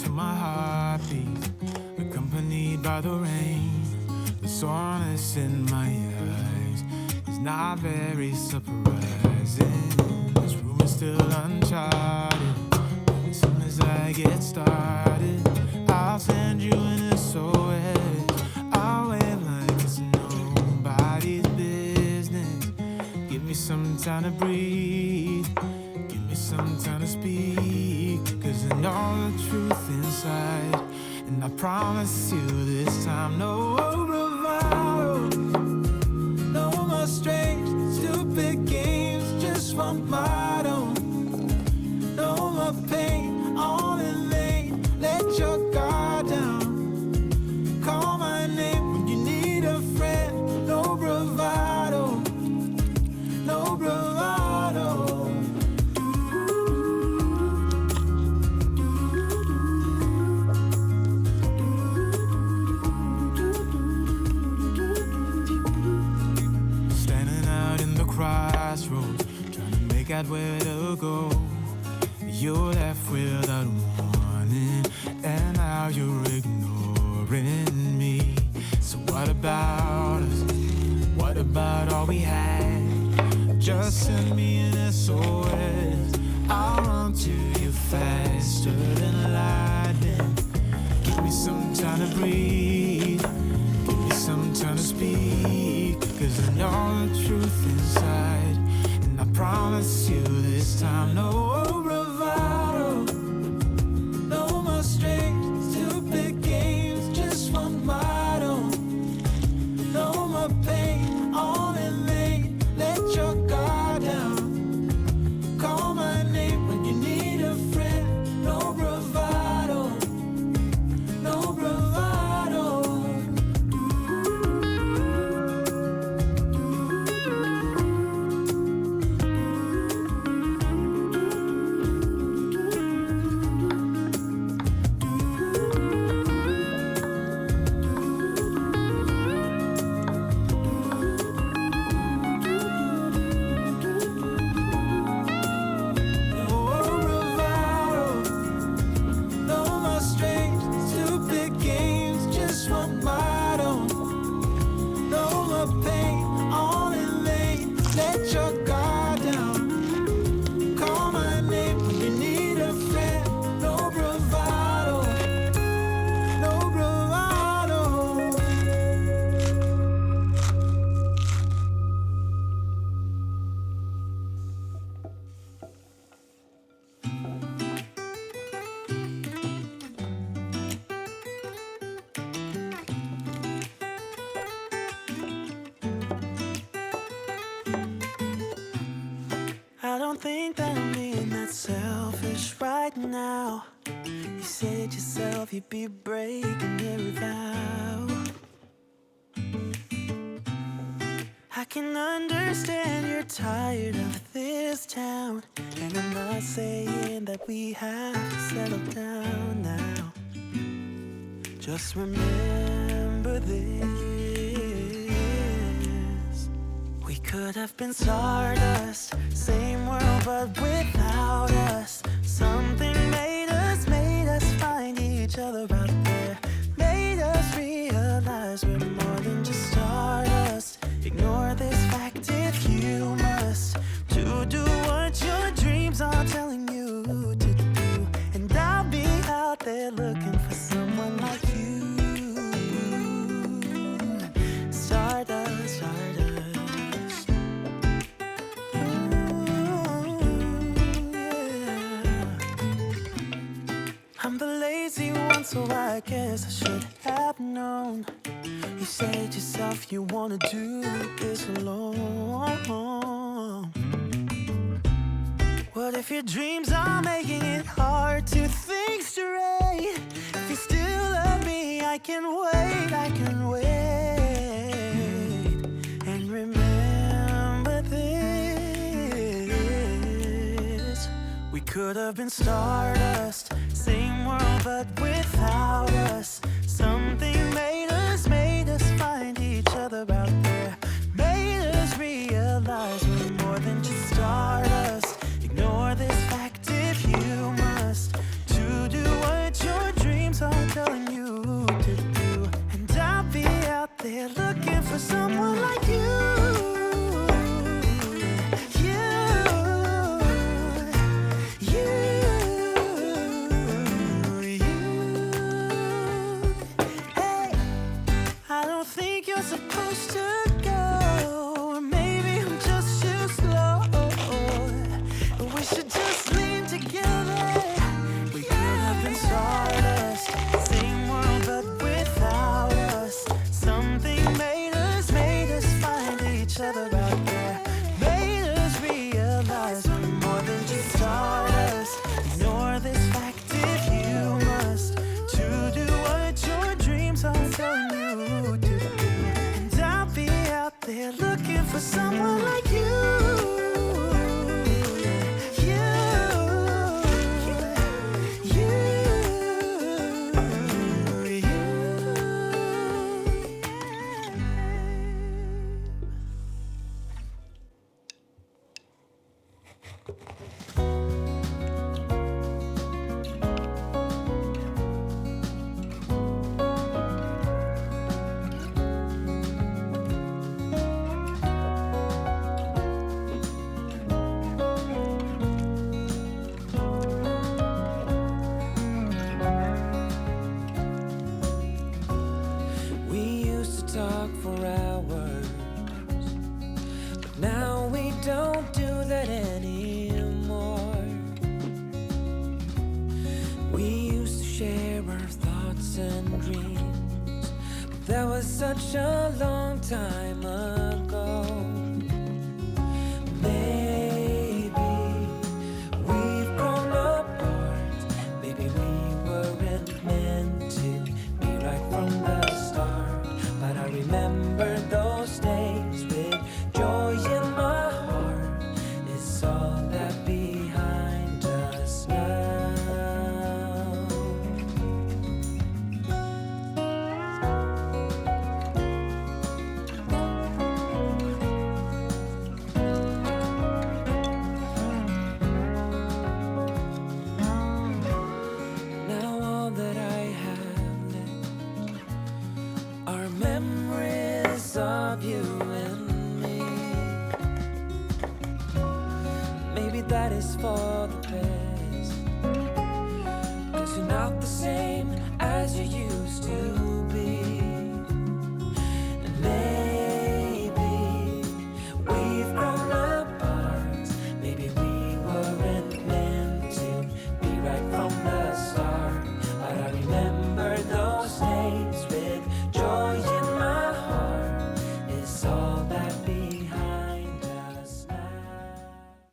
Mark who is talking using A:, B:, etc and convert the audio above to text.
A: to my heartbeat, accompanied by the rain. The soreness in my eyes is not very surprising. This room is still uncharted. As soon as I get started, I'll send you an SOS. I'll wave like it's nobody's business. Give me some time to breathe. Give me some time to speak. 'Cause I know the truth inside. And I promise you this time, no bravado, no more strange, stupid games, just one motto. No more pain, all in vain. Let your guard down. Call my name when you need a friend. No bravado, no bravado. Standing out in the crossroads, trying to make out where to go. You're left without warning, and now you're ignoring me. So what about us? What about all we had? Just send me an SOS. I'll run to you faster than lightning. Give me some time to breathe. Give me some time to speak. 'Cause I know the truth inside. And I promise you this time, no bravado, no more strange, stupid games, just one motto. No more pain, all in vain. Let your guard down. Call my name when you need a friend. No bravado, no bravado.
B: I don't think that I'm being that selfish right now. You said yourself you'd be breaking every vow. I can understand you're tired of this town, and I'm not saying that we have to settle down now. Just remember this: we could have been stardust, same world but without us. Something made us find each other out there. Made us realize we're more than just stardust. Ignore this fact if you must, to do what your dreams are telling you to do. And I'll be out there looking for someone like you. Stardust, stardust. I'm the lazy one, so I guess I should have known. You said yourself you wanna do this alone. What if your dreams are making it hard to think straight? If you still love me, I can wait, I can wait. And remember this: we could have been stardust, same world but without us. Something made us find each other out there. Made us realize we're more than just stardust. Ignore this fact if you must, to do what you're think you're supposed to go. Or maybe I'm just too slow. We should just lean together. We could have been stardust, same world but without us. Something made us find each other out there. Made us realize we're more than just stardust. Ignore this fact if you must, to do what your dreams are telling you to do. And I'll be out there looking for someone like you. Talk for hours, but now we don't do that anymore. We used to share our thoughts and dreams, but that was such a long time ago. Maybe we've grown apart. Maybe we weren't meant to be right from the start. But I remember those days with joy in my heart. It's all that behind us now. Now all that I have left are memories of you and me. Maybe that is for the best, 'cause you're not the same as you used to